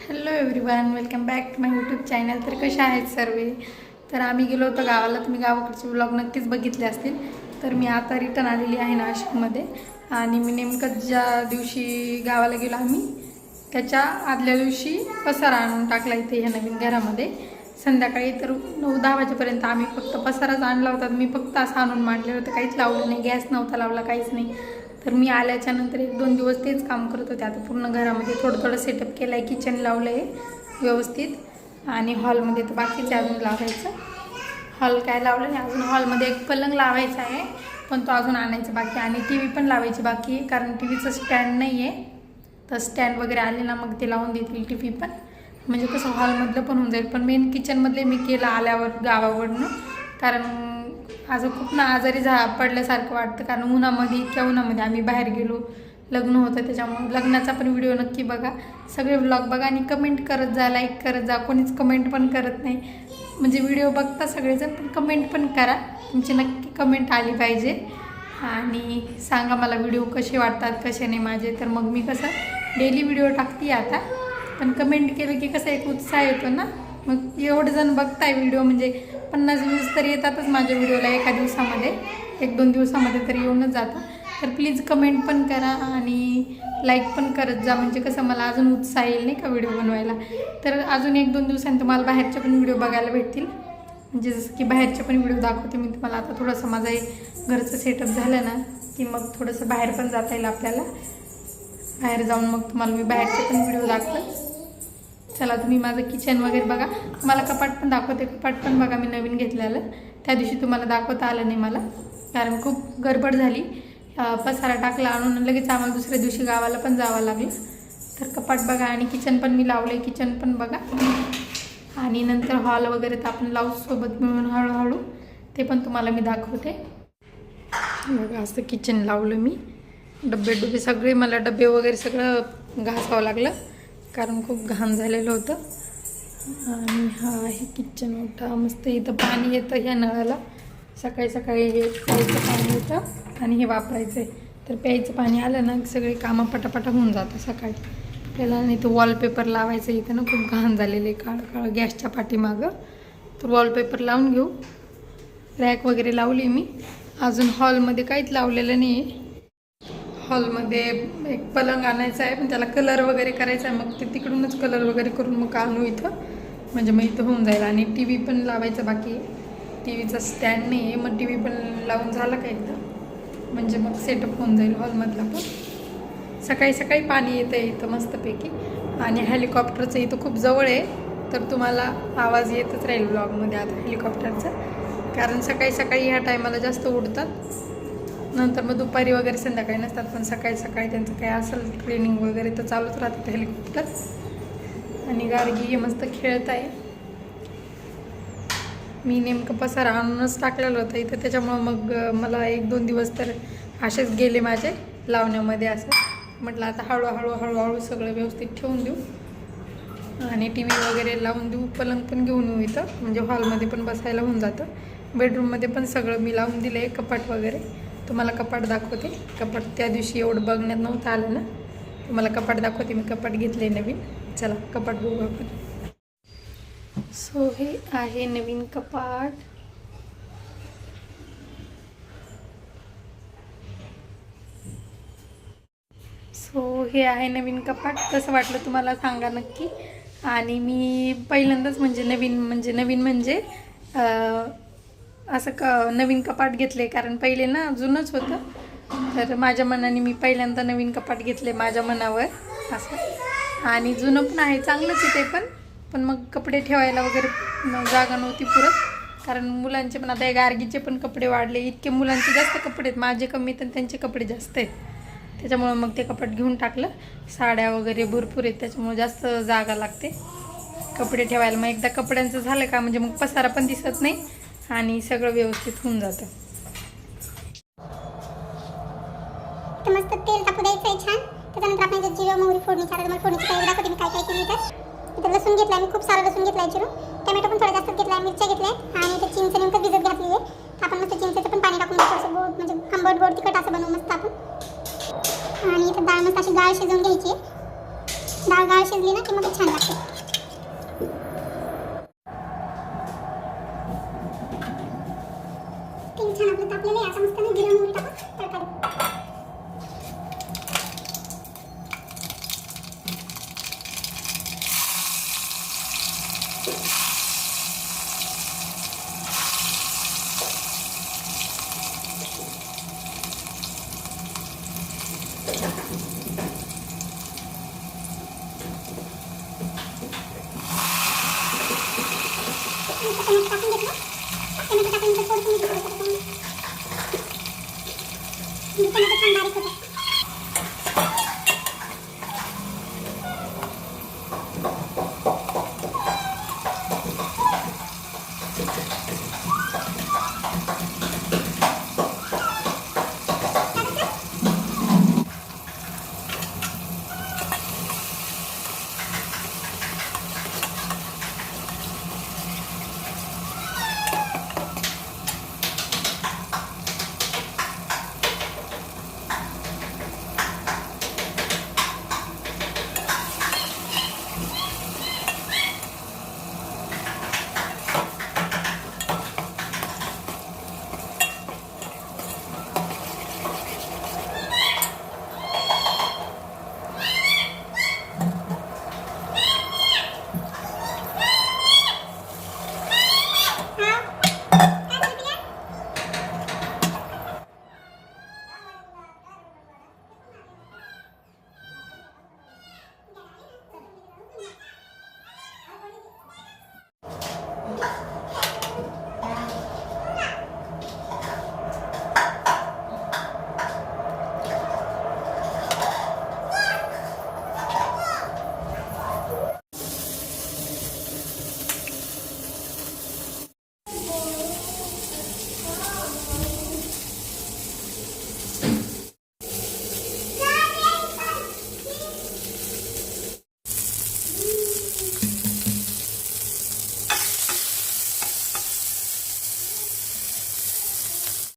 Hello everyone, welcome back to my YouTube channel. तर कशा आहेत सर्व? तर आम्ही गेलो होतो गावाला. तुम्ही गावाकडचे व्लॉग नक्कीच बघितले असतील. तर मी आता रिटर्न आलेली आहे नाशिकमध्ये. आणि मी नेमकं ज्या दिवशी गावाला गेलो आम्ही त्याच्या आदल्या दिवशी पसारा आणून टाकला इथे ह्या नवीन घरामध्ये. संध्याकाळी तर 9-10 वाजेपर्यंत आम्ही फक्त पसाराच आणला होता. मी फक्त असं आणून मांडलं होतं, काहीच लावलं नाही, गॅस नव्हता लावला, काहीच नाही. तर मी आल्याच्या नंतर 1-2 दिवस तेच काम करत होते. आता पूर्ण घरामध्ये थोडं सेटअप केलं आहे, किचन लावलं आहे व्यवस्थित. आणि हॉलमध्ये तर बाकीचे अजून लावायचं. हॉल काय लावलं नाही अजून. हॉलमध्ये एक पलंग लावायचा आहे, पण तो अजून आणायचा बाकी. आणि टी व्ही पण लावायची बाकी आहे, कारण टी व्हीचं स्टँड नाही आहे. तर स्टँड वगैरे आले ना मग ते लावून देतील टी व्ही पण, म्हणजे कसं हॉलमधलं पण होऊन जाईल. पण मेन किचनमधले मी केलं आल्यावर गावावरनं, कारण असं खूप ना आजारी पडल्यासारखं वाटतं. कारण इतक्या उन्हामध्ये आम्ही बाहेर गेलो, लग्न होतं त्याच्यामुळे. लग्नाचा पण व्हिडिओ नक्की बघा, सगळे व्लॉग बघा आणि कमेंट करत जा, लाईक करत जा. कोणीच कमेंट पण करत नाही, म्हणजे व्हिडिओ बघता सगळेजण, पण कमेंट पण करा. तुमची नक्की कमेंट आली पाहिजे. आणि सांगा मला व्हिडिओ कसे वाटतात कसे नाही माझे. तर मग मी कसं डेली व्हिडिओ टाकते आता, पण कमेंट केलं की कसं एक उत्साह येतो ना. मग एवढे जण बघताय व्हिडिओ, म्हणजे 50 व्ह्यूज तर येतातच माझ्या व्हिडिओला एका दिवसामध्ये. 1-2 दिवसामध्ये तरी येऊनच जातं. तर प्लीज कमेंट पण करा आणि लाईक पण करत जा, म्हणजे कसं मला अजून उत्साह येईल नाही का व्हिडिओ बनवायला. तर अजून 1-2 दिवसांनी तुम्हाला बाहेरचे पण व्हिडिओ बघायला भेटतील. म्हणजे जसं की बाहेरचे पण व्हिडिओ दाखवते मी तुम्हाला. आता थोडंसं माझं घरचं सेटअप झालं ना की मग थोडंसं बाहेर पण जाता येईल आपल्याला. बाहेर जाऊन मग तुम्हाला मी बाहेरचे पण व्हिडिओ दाखवते. चला तुम्ही माझं किचन वगैरे बघा. तुम्हाला कपाट पण दाखवते. कपाट पण बघा मी नवीन घेतलेलं. त्या दिवशी तुम्हाला दाखवता आलं नाही मला, कारण खूप गडबड झाली. पसारा टाकला आणून, लगेच आम्हाला दुसऱ्या दिवशी गावाला पण जावं लागलं. तर कपाट बघा आणि किचन पण मी लावलं आहे, किचन पण बघा. आणि नंतर हॉल वगैरे तर आपण लावू सोबत मिळून हळूहळू, ते पण तुम्हाला मी दाखवते. बघा असं किचन लावलं मी. डबे सगळे, मला डबे वगैरे सगळं घासावं लागलं, कारण खूप घाण झालेलं होतं. आणि हा आहे किचन मोठा मस्त. इथं पाणी येतं ह्या नळाला, सकाळी सकाळी हे प्यायचं पाणी येतं आणि हे वापरायचं आहे. तर प्यायचं पाणी आलं ना सगळे कामं पटापटा होऊन जातं सकाळी. आपल्याला नाही तर वॉलपेपर लावायचं इथं ना, खूप घाण झालेले काळं गॅसच्या पाठीमागं. तर वॉलपेपर लावून घेऊ. रॅक वगैरे लावली मी. अजून हॉलमध्ये काहीच लावलेलं नाही आहे. हॉलमध्ये एक पलंग आणायचा आहे, पण त्याला कलर वगैरे करायचा आहे. मग ते तिकडूनच कलर वगैरे करून मग आणू इथं, म्हणजे मग इथं होऊन जाईल. आणि टी व्ही पण लावायचं बाकी आहे. टी व्हीचा स्टँड नाही आहे, मग टी व्ही पण लावून झालं का एकदा, म्हणजे मग सेटअप होऊन जाईल हॉलमधला पण. सकाळी सकाळी पाणी येतं आहे इथं मस्तपैकी. आणि हेलिकॉप्टरचं इथं खूप जवळ आहे, तर तुम्हाला आवाज येतच राहील ब्लॉगमध्ये आता हेलिकॉप्टरचा. कारण सकाळी सकाळी ह्या टायमाला जास्त उडतात, नंतर मग दुपारी वगैरे संध्याकाळी नसतात. पण सकाळी सकाळी त्यांचं काय असेल ट्रेनिंग वगैरे तर चालूच राहतं हेलिकॉप्टर. आणि गार्गी मस्त खेळत आहे. मी नेमकं पसारा आणूनच टाकलेलं होतं इथं, त्याच्यामुळं मग मला 1-2 दिवस तर असेच गेले माझे लावण्यामध्ये. असं म्हटलं आता हळूहळू सगळं व्यवस्थित ठेवून देऊ आणि टी व्ही वगैरे लावून देऊ. पलंग पण घेऊन येऊ इथं, म्हणजे हॉलमध्ये पण बसायला होऊन जातं. बेडरूममध्ये पण सगळं मी लावून दिलं आहे, कपाट वगैरे. तुम्हाला कपाट दाखवते. कपाट त्या दिवशी एवढं बघण्यात नव्हतं आलं ना, तुम्हाला कपाट दाखवते. मी कपाट घेतले नवीन. चला कपाट बघू आपण. सो हे आहे नवीन कपाट. हे आहे नवीन कपाट. कसं वाटलं तुम्हाला सांगा नक्की. आणि मी पहिल्यांदाच नवीन म्हणजे असं नवीन कपाट घेतले, कारण पहिले ना जुनंच होतं. तर माझ्या मनाने मी पहिल्यांदा नवीन कपाट घेतले माझ्या मनावर असं. आणि जुनं पण आहे, चांगलंच आहे ते पण मग कपडे ठेवायला वगैरे जागा नव्हती पुरत. कारण मुलांचे पण आता गार्गीचे पण कपडे वाढले. इतके मुलांचे जास्त कपडे आहेत, माझे कमी तर त्यांचे कपडे जास्त आहेत. त्याच्यामुळं मग ते कपाट घेऊन टाकलं. साड्या वगैरे भरपूर आहेत, त्याच्यामुळे जास्त जागा लागते कपडे ठेवायला. मग एकदा कपड्यांचं झालं का म्हणजे मग पसारा पण दिसत नाही आणि सगळं व्यवस्थित होऊन जातं. मस्त तेल टाकू द्यायचं आहे छान. त्याच्यानंतर आपण जिरं मोहरी फोडणी टाकायचं. मला फोडणीची तयारी दाखवते मी काय काय केली. तर लसूण घेतला मी, खूप सारा लसूण घेतला आहे चिरून. टोमॅटो पण थोडा जास्त घेतला आहे, मिरच्या घेतल्या आहेत. आणि ते चिंच नेमकं भिजत घातली आहे. आपण मस्त चिंचेचं पण पाणी टाकून थोडंसं गोड, म्हणजे आंबट गोड तिखट असं बनवू मस्त आपण. आणि इथं डाळ मस्त अशी डाळ शिजवून घ्यायची. डाळ शिजली ना की मग छान लागते. आहे